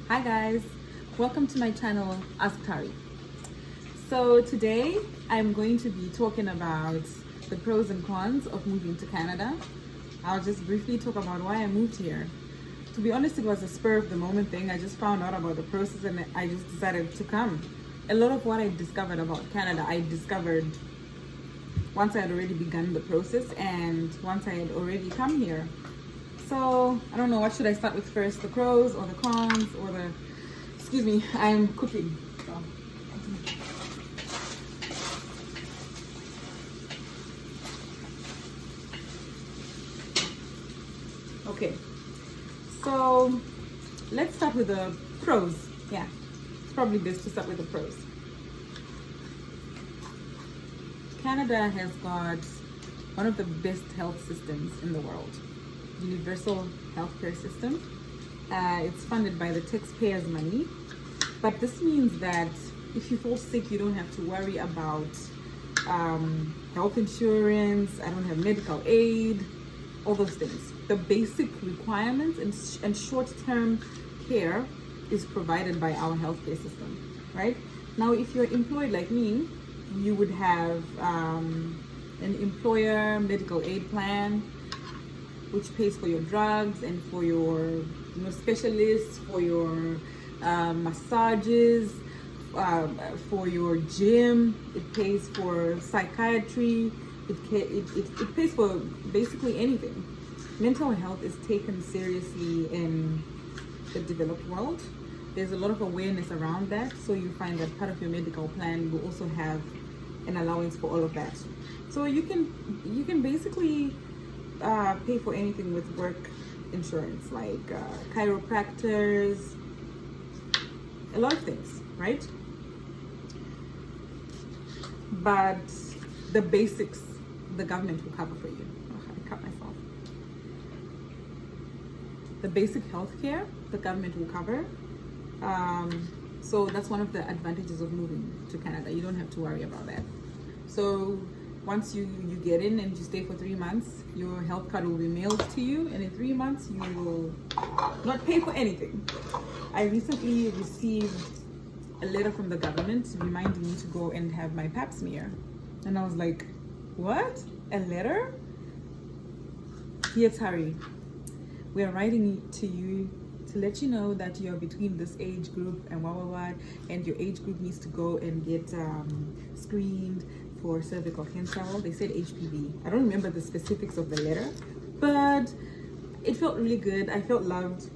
Hi guys, welcome to my channel Ask Tari. So today I'm going to be talking about the pros and cons of moving to Canada. I'll just briefly talk about why I moved here. To be honest, it was a spur of the moment thing. I just found out about the process and I just decided to come. A lot of what I discovered about Canada, I discovered once I had already begun the process and once I had already come here. So I don't know, what should I start with first? The pros or the cons or the, excuse me, I'm cooking. So. Okay, so let's start with the pros. Yeah, it's probably best to start with the pros. Canada has got one of the best health systems in the world. Universal healthcare system. It's funded by the taxpayers' money, but this means that if you fall sick, you don't have to worry about health insurance. I don't have medical aid, all those things. The basic requirements and short-term care is provided by our healthcare system, right? Now, if you're employed like me, you would have an employer medical aid plan, which pays for your drugs and for your specialists, for your massages, for your gym. It pays for psychiatry. It pays for basically anything. Mental health is taken seriously in the developed world. There's a lot of awareness around that, so you find that part of your medical plan will also have an allowance for all of that. So you can basically pay for anything with work insurance, like chiropractors, a lot of things, right? But the basics, the government will cover for you. Oh, I cut myself. The basic healthcare, the government will cover. So that's one of the advantages of moving to Canada. You don't have to worry about that. So once you get in and you stay for 3 months, your health card will be mailed to you, and in 3 months you will not pay for anything. I recently received a letter from the government reminding me to go and have my pap smear, and I was like, what? A letter? Dear Tari, we are writing to you to let you know that you're between this age group and and your age group needs to go and get screened for cervical cancer. Well, they said HPV. I don't remember the specifics of the letter, but it felt really good. I felt loved.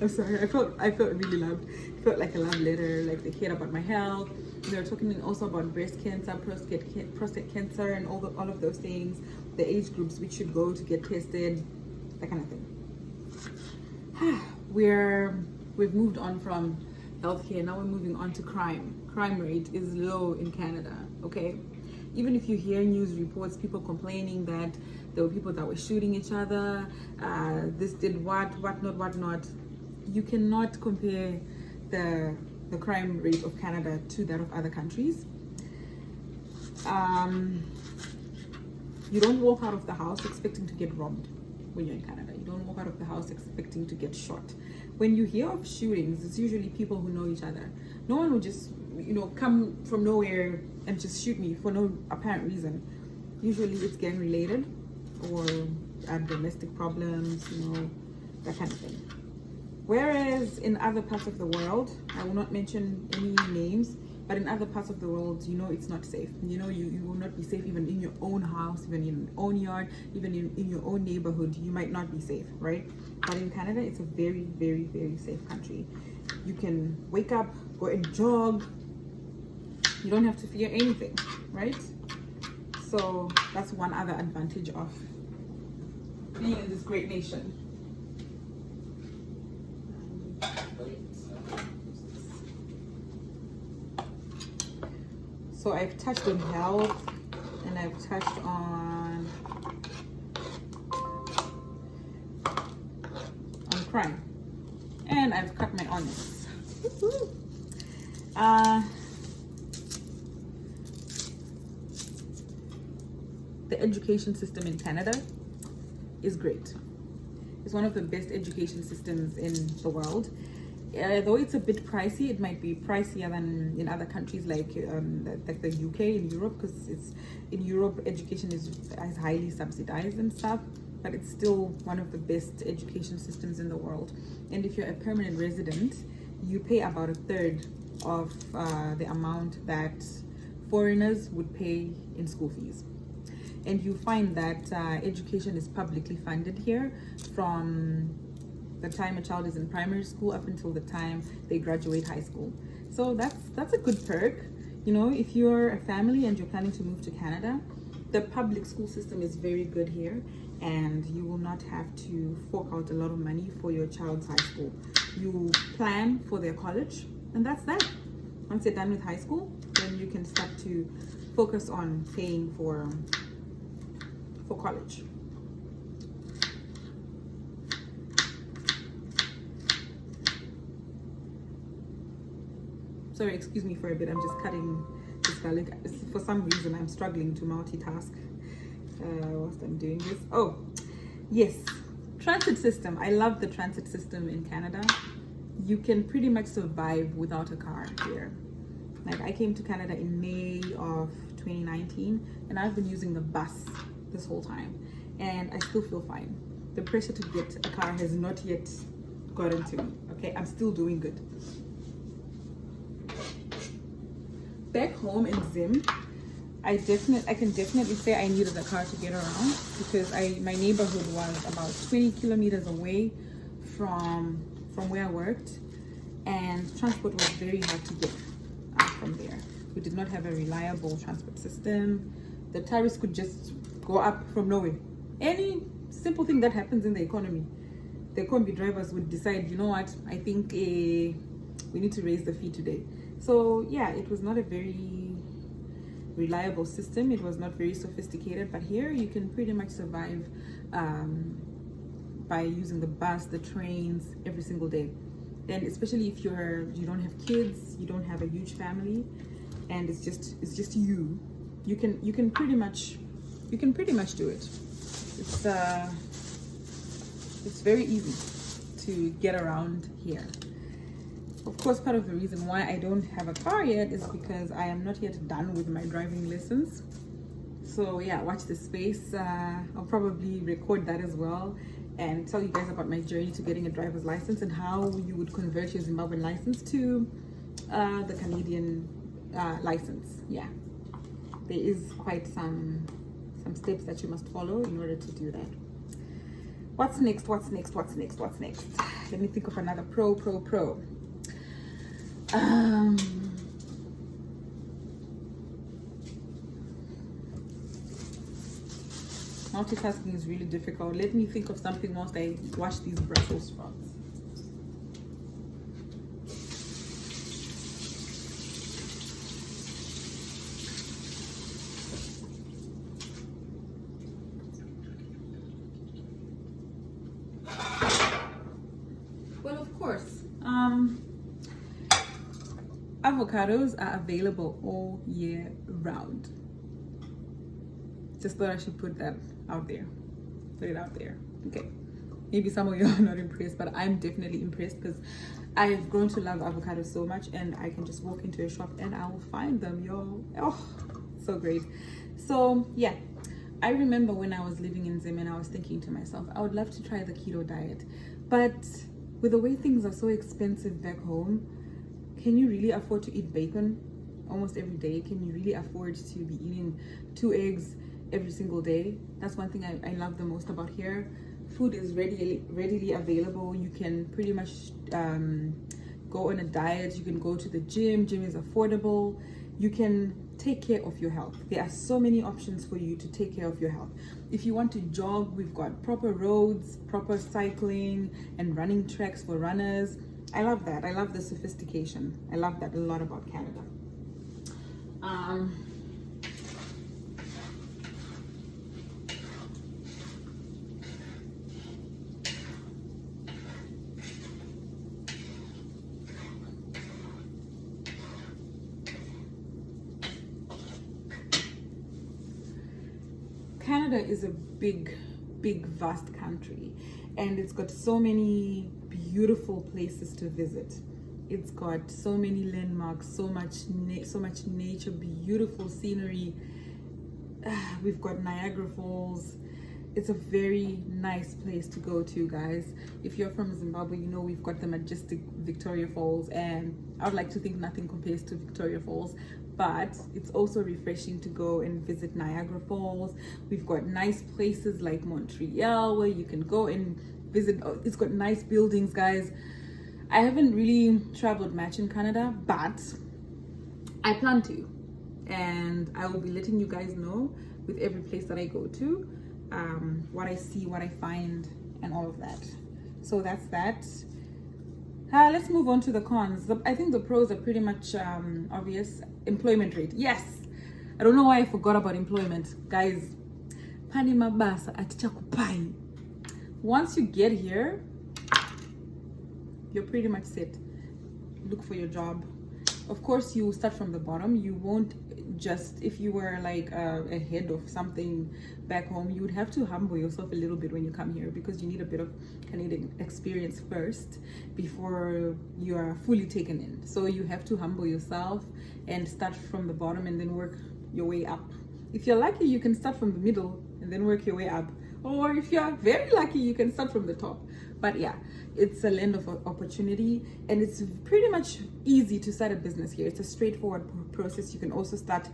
I'm sorry, I felt really loved. It felt like a love letter, like they cared about my health. They were talking also about breast cancer, prostate cancer, and all of those things, the age groups which should go to get tested, that kind of thing. We've moved on from healthcare. Now we're moving on to crime. Crime rate is low in Canada, okay? Even if you hear news reports, people complaining that there were people that were shooting each other, this did what not, you cannot compare the crime rate of Canada to that of other countries. You don't walk out of the house expecting to get robbed when you're in Canada. You don't walk out of the house expecting to get shot. When you hear of shootings, it's usually people who know each other. No one will just, come from nowhere and just shoot me for no apparent reason. Usually it's gang related or domestic problems, that kind of thing. Whereas in other parts of the world, I will not mention any names, but in other parts of the world, it's not safe. You will not be safe even in your own house, even in your own yard, even in your own neighborhood. You might not be safe, right? But in Canada, it's a very, very, very safe country. You can wake up, go and jog. You don't have to fear anything, right? So that's one other advantage of being in this great nation. So I've touched on health and I've touched on crime, and I've cut my onions. The education system in Canada is great. It's one of the best education systems in the world. Though it's a bit pricey, it might be pricier than in other countries like the UK and Europe, because it's in Europe education is highly subsidized and stuff, but it's still one of the best education systems in the world. And if you're a permanent resident, you pay about a third of the amount that foreigners would pay in school fees. And you find that education is publicly funded here from the time a child is in primary school up until the time they graduate high school. So that's a good perk. You know, if you're a family and you're planning to move to Canada, the public school system is very good here, and you will not have to fork out a lot of money for your child's high school. You plan for their college, and that's that. Once you're done with high school, then you can start to focus on paying for college. Sorry, excuse me for a bit. I'm just cutting this garlic. For some reason, I'm struggling to multitask whilst I'm doing this. Oh, yes. Transit system. I love the transit system in Canada. You can pretty much survive without a car here. Like, I came to Canada in May of 2019, and I've been using the bus this whole time, and I still feel fine. The pressure to get a car has not yet gotten to me. Okay, I'm still doing good. Back home in Zim, I can definitely say I needed a car to get around, because my neighborhood was about 20 kilometers away from where I worked, and transport was very hard to get from there. We did not have a reliable transport system. The tariffs could just go up from nowhere. Any simple thing that happens in the economy, the combi drivers would decide, you know what, I think we need to raise the fee today. So yeah, it was not a very reliable system. It was not very sophisticated, but here you can pretty much survive by using the bus, the trains every single day. And especially if you don't have kids, you don't have a huge family, and it's just you can pretty much do it. It's very easy to get around here. Of course, part of the reason why I don't have a car yet is because I am not yet done with my driving lessons. So yeah, watch this space. I'll probably record that as well and tell you guys about my journey to getting a driver's license and how you would convert your Zimbabwean license to the Canadian license. Yeah, there is quite some steps that you must follow in order to do that. What's next? Let me think of another pro. Multitasking is really difficult. Let me think of something whilst I wash these Brussels sprouts. Well, of course, avocados are available all year round. Just thought I should put that out there. Put it out there. Okay. Maybe some of you are not impressed, but I'm definitely impressed because I've grown to love avocados so much, and I can just walk into a shop and I will find them, yo. Oh, so great. So yeah, I remember when I was living in Zim and I was thinking to myself, I would love to try the keto diet, but with the way things are so expensive back home, can you really afford to eat bacon almost every day? Can you really afford to be eating 2 eggs every single day? That's one thing I love the most about here. Food is readily available. You can pretty much go on a diet. You can go to the gym. Gym is affordable. You can take care of your health. There are so many options for you to take care of your health. If you want to jog, we've got proper roads, proper cycling and running tracks for runners. I love that. I love the sophistication. I love that a lot about Canada. Canada is a big, vast country, and it's got so many beautiful places to visit. It's got so many landmarks, so much nature, beautiful scenery. We've got Niagara Falls. It's a very nice place to go to, guys. If you're from Zimbabwe, you know we've got the majestic Victoria Falls, and I would like to think nothing compares to Victoria Falls, but it's also refreshing to go and visit Niagara Falls. We've got nice places like Montreal where you can go and visit. It's got nice buildings, guys. I haven't really traveled much in Canada, but I plan to, and I will be letting you guys know with every place that I go to, what I see, what I find, and all of that. So that's that. Let's move on to the cons. I think the pros are pretty much obvious. Employment rate, yes. I don't know why I forgot about employment, guys. Pani mabasa atichakupai. Once you get here, you're pretty much set. Look for your job. Of course, you start from the bottom. You won't just, if you were like a head of something back home, you would have to humble yourself a little bit when you come here, because you need a bit of Canadian experience first before you are fully taken in. So you have to humble yourself and start from the bottom and then work your way up. If you're lucky, you can start from the middle and then work your way up. Or if you're very lucky, you can start from the top. But yeah, it's a land of opportunity, and it's pretty much easy to start a business here. It's a straightforward process. You can also start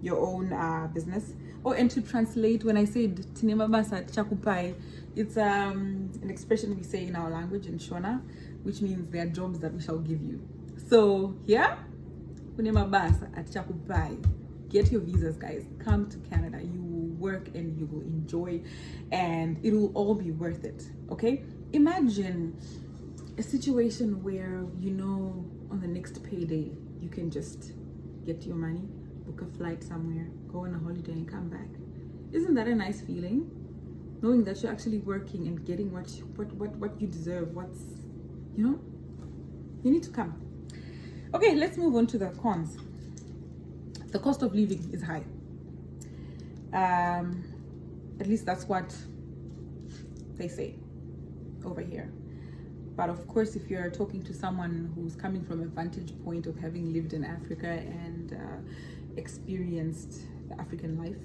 your own business. Oh, and to translate, when I said tinemabasa chakupai, it's an expression we say in our language in Shona, which means there are jobs that we shall give you. So yeah, tinemabasa chakupai. Get your visas, guys. Come to Canada. You will work and you will enjoy, and it will all be worth it. Okay? Imagine a situation where, you know, on the next payday, you can just get your money, book a flight somewhere, go on a holiday and come back. Isn't that a nice feeling? Knowing that you're actually working and getting what you deserve, what's, you know, you need to come. Okay, let's move on to the cons. The cost of living is high. At least that's what they say over here. But of course, if you're talking to someone who's coming from a vantage point of having lived in Africa and experienced the African life,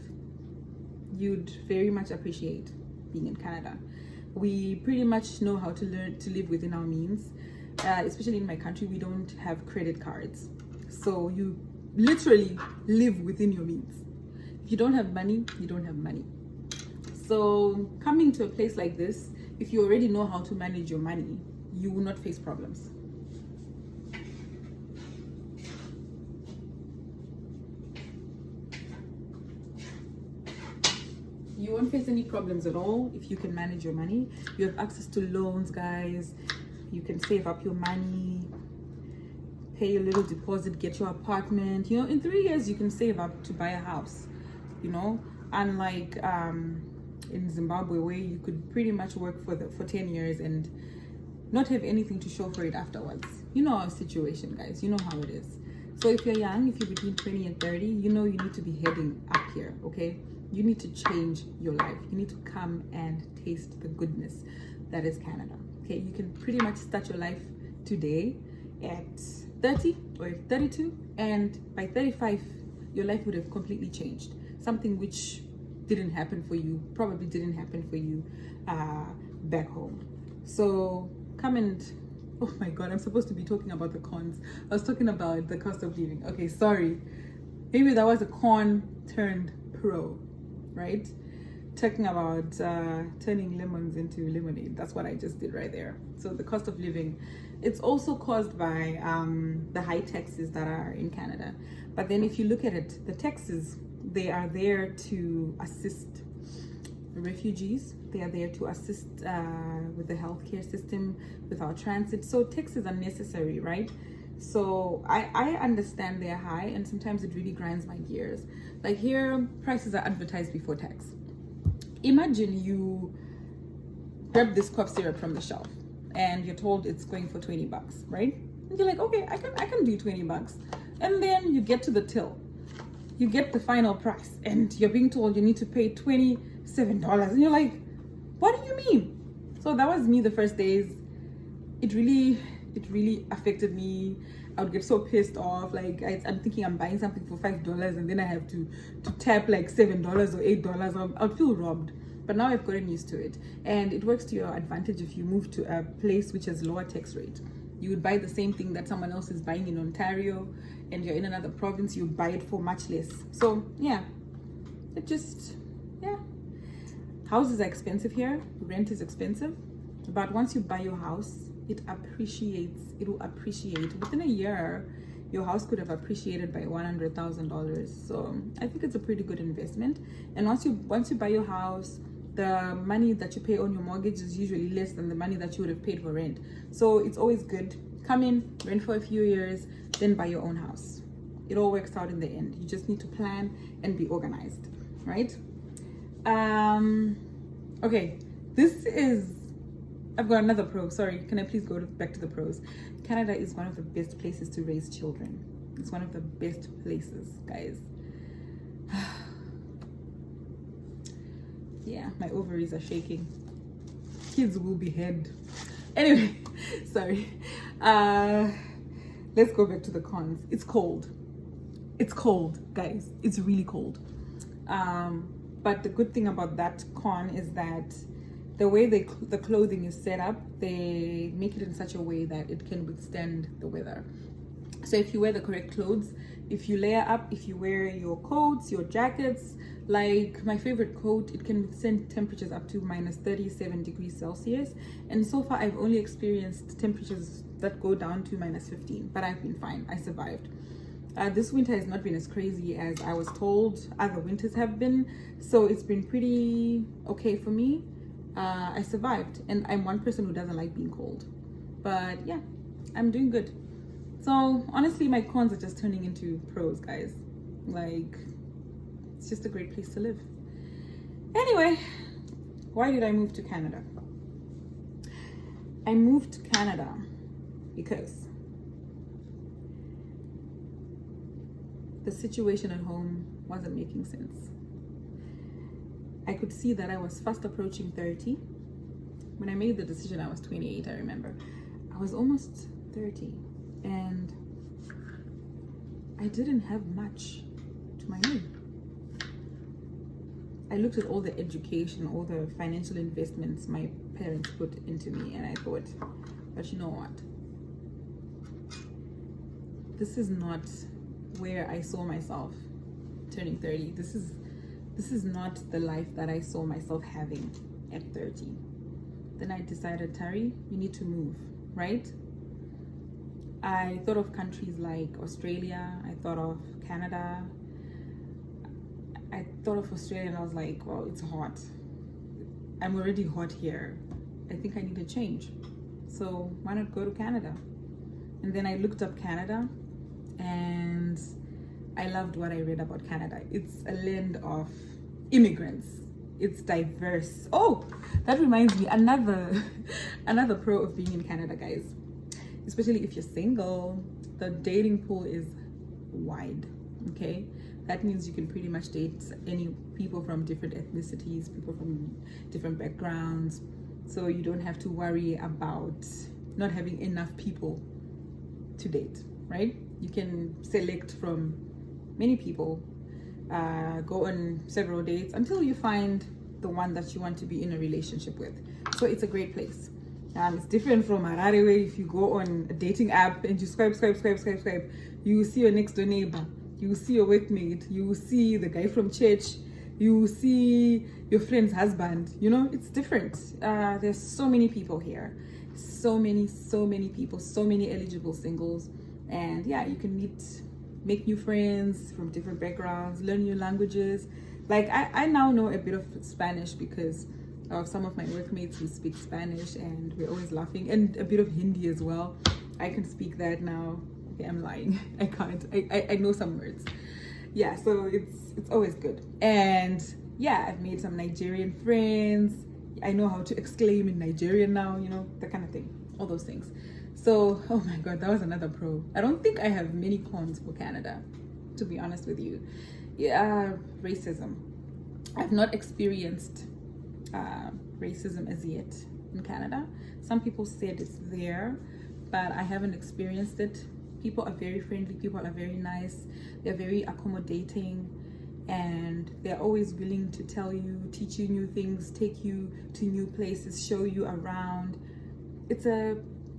you'd very much appreciate being in Canada. We pretty much know how to learn to live within our means. Especially in my country, we don't have credit cards. So you literally live within your means. If you don't have money, you don't have money. So coming to a place like this, if you already know how to manage your money, you will not face problems. You won't face any problems at all if you can manage your money. You have access to loans, guys. You can save up your money, pay a little deposit, get your apartment. You know, in 3 years you can save up to buy a house, you know, unlike in Zimbabwe, where you could pretty much work for 10 years and not have anything to show for it afterwards. You know our situation, guys. You know how it is. So if you're young, if you're between 20 and 30, you know you need to be heading up here, okay? You need to change your life. You need to come and taste the goodness that is Canada, okay? You can pretty much start your life today at 30 or 32, and by 35, your life would have completely changed. Something which didn't happen for you, probably didn't happen for you back home. So come and, oh my God, I'm supposed to be talking about the cons. I was talking about the cost of living. Okay, sorry. Maybe that was a con turned pro, right? Talking about turning lemons into lemonade. That's what I just did right there. So the cost of living, it's also caused by the high taxes that are in Canada. But then if you look at it, the taxes, they are there to assist refugees. They are there to assist with the healthcare system, with our transit. So taxes are necessary, right? So I understand they're high, and sometimes it really grinds my gears. Like here, prices are advertised before tax. Imagine you grab this cough syrup from the shelf and you're told it's going for 20 bucks, right? And you're like, okay, I can do 20 bucks. And then you get to the till. You get the final price and you're being told you need to pay $27. And you're like, what do you mean? So that was me the first days. It really affected me. I would get so pissed off. Like I'm thinking I'm buying something for $5 and then I have to tap like $7 or $8. I'll feel robbed. But now I've gotten used to it, and it works to your advantage if you move to a place which has lower tax rate. You would buy the same thing that someone else is buying in Ontario, and you're in another province, you buy it for much less. So yeah, houses are expensive here, rent is expensive, but once you buy your house, it will appreciate. Within a year, your house could have appreciated by $100,000. So I think it's a pretty good investment. And once you buy your house, the money that you pay on your mortgage is usually less than the money that you would have paid for rent. So it's always good. Come in, rent for a few years, then buy your own house. It all works out in the end. You just need to plan and be organized, right? Okay, I've got another pro. Sorry, can I please go back to the pros? Canada is one of the best places to raise children. It's one of the best places, guys. Yeah, my ovaries are shaking. Kids will be had. Anyway, sorry. Let's go back to the cons. It's cold. It's cold, guys. It's really cold. But the good thing about that con is that the way the clothing is set up, they make it in such a way that it can withstand the weather. So if you wear the correct clothes, if you layer up, if you wear your coats, your jackets, like my favorite coat, it can withstand temperatures up to minus 37 degrees Celsius. And so far, I've only experienced temperatures that go down to minus 15, but I've been fine. I survived. This winter has not been as crazy as I was told other winters have been. So it's been pretty okay for me. I survived, and I'm one person who doesn't like being cold. But yeah, I'm doing good. So honestly, my cons are just turning into pros, guys. Like, it's just a great place to live. Anyway, why did I move to Canada? I moved to Canada because the situation at home wasn't making sense. I could see that I was fast approaching 30. When I made the decision, I was 28, I remember. I was almost 30, and I didn't have much to my name. I looked at all the education, all the financial investments my parents put into me, and I thought, but you know what? This is not where I saw myself turning 30. This is not the life that I saw myself having at 30. Then I decided, Tari, you need to move, right? I thought of countries like Australia. I thought of Canada. I thought of Australia and I was like, well, it's hot. I'm already hot here. I think I need a change. So why not go to Canada? And then I looked up Canada, and I loved what I read about Canada. It's a land of immigrants. It's diverse. Oh, that reminds me, another pro of being in Canada, guys. Especially if you're single, the dating pool is wide, okay? That means you can pretty much date any people from different ethnicities, people from different backgrounds. So you don't have to worry about not having enough people to date, right? You can select from many people, go on several dates until you find the one that you want to be in a relationship with. So it's a great place. It's different from Harare, where if you go on a dating app and you swipe, you will see your next door neighbor, you will see your workmate, you will see the guy from church, you will see your friend's husband. You know, it's different. There's so many people here, so many people, so many eligible singles, and yeah, you can make new friends from different backgrounds, learn new languages. Like I now know a bit of Spanish because of some of my workmates who speak Spanish, and we're always laughing, and a bit of Hindi as well. I can speak that now. Okay, I'm lying. I can't. I know some words. Yeah, so it's always good. And yeah, I've made some Nigerian friends. I know how to exclaim in Nigerian now, you know, that kind of thing. All those things. So, oh my God, that was another pro. I don't think I have many cons for Canada, to be honest with you. Yeah, racism. I've not experienced racism as yet. in Canada. Some people said it's there, but I haven't experienced it. People are very friendly, people are very nice, they're very accommodating, and they're always willing to tell you, teach you new things, take you to new places, show you around.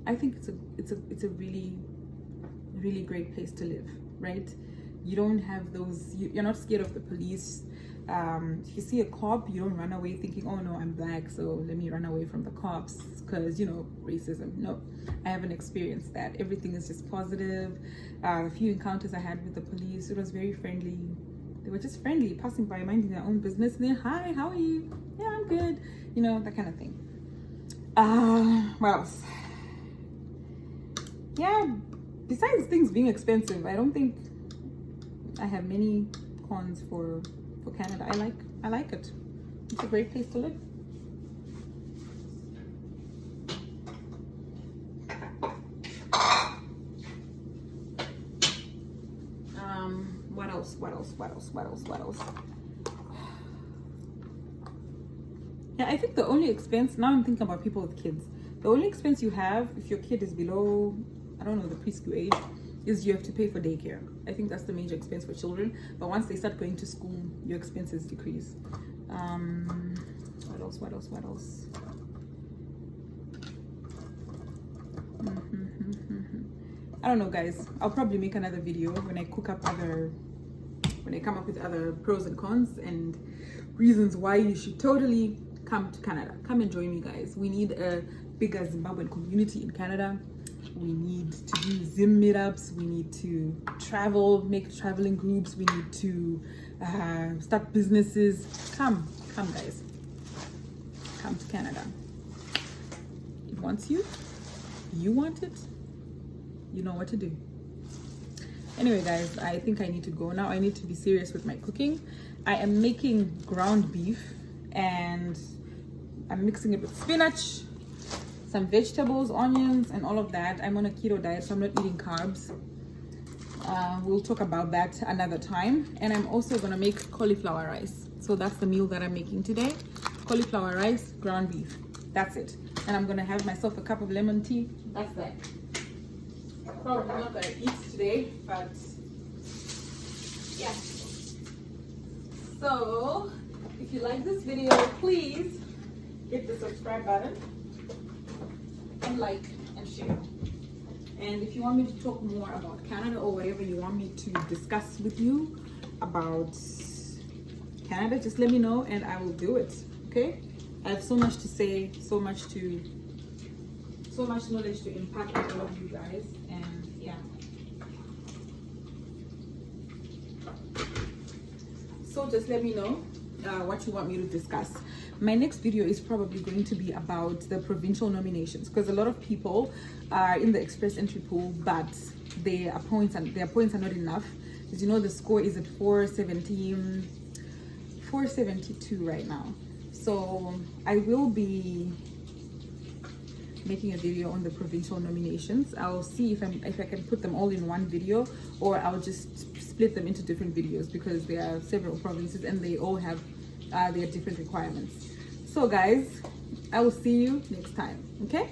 I think it's a really, really great place to live, right? You don't have those, you're not scared of the police. If you see a cop, you don't run away thinking, oh no, I'm black, so let me run away from the cops because, you know, racism. No, I haven't experienced that. Everything is just positive. A few encounters I had with the police, it was very friendly. They were just friendly, passing by, minding their own business, and then, hi, how are you? Yeah, I'm good. You know, that kind of thing. What else? Yeah, besides things being expensive, I don't think I have many cons for Canada. I like it. It's a great place to live. What else? Yeah, I think the only expense, now I'm thinking about people with kids, the only expense you have if your kid is below, I don't know, the preschool age, is you have to pay for daycare. I think that's the major expense for children. But once they start going to school, your expenses decrease. What else? I don't know, guys. I'll probably make another video when I come up with other pros and cons and reasons why you should totally come to Canada. Come and join me, guys. We need a bigger Zimbabwean community in Canada. We need to do Zim meetups. We need to travel, make traveling groups. We need to start businesses. Come guys. Come to Canada. It wants you. You want it. You know what to do. Anyway, guys, I think I need to go now. I need to be serious with my cooking. I am making ground beef and I'm mixing it with spinach, some vegetables, onions, and all of that. I'm on a keto diet, so I'm not eating carbs. We'll talk about that another time. And I'm also gonna make cauliflower rice. So that's the meal that I'm making today. Cauliflower rice, ground beef. That's it. And I'm gonna have myself a cup of lemon tea. That's that. Probably not gonna eat today, but yeah. So if you like this video, please hit the subscribe button and like and share. And if you want me to talk more about Canada or whatever you want me to discuss with you about Canada, just let me know and I will do it. Okay? I have so much to say, so much knowledge to impact on all of you guys, and yeah. So just let me know what you want me to discuss. My next video is probably going to be about the provincial nominations, because a lot of people are in the express entry pool, but their points are not enough. As you know, the score is at 472 right now. So I will be making a video on the provincial nominations. I'll see if I can put them all in one video, or I'll just split them into different videos, because there are several provinces and they all have their different requirements. So guys, I will see you next time. Okay?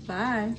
Bye.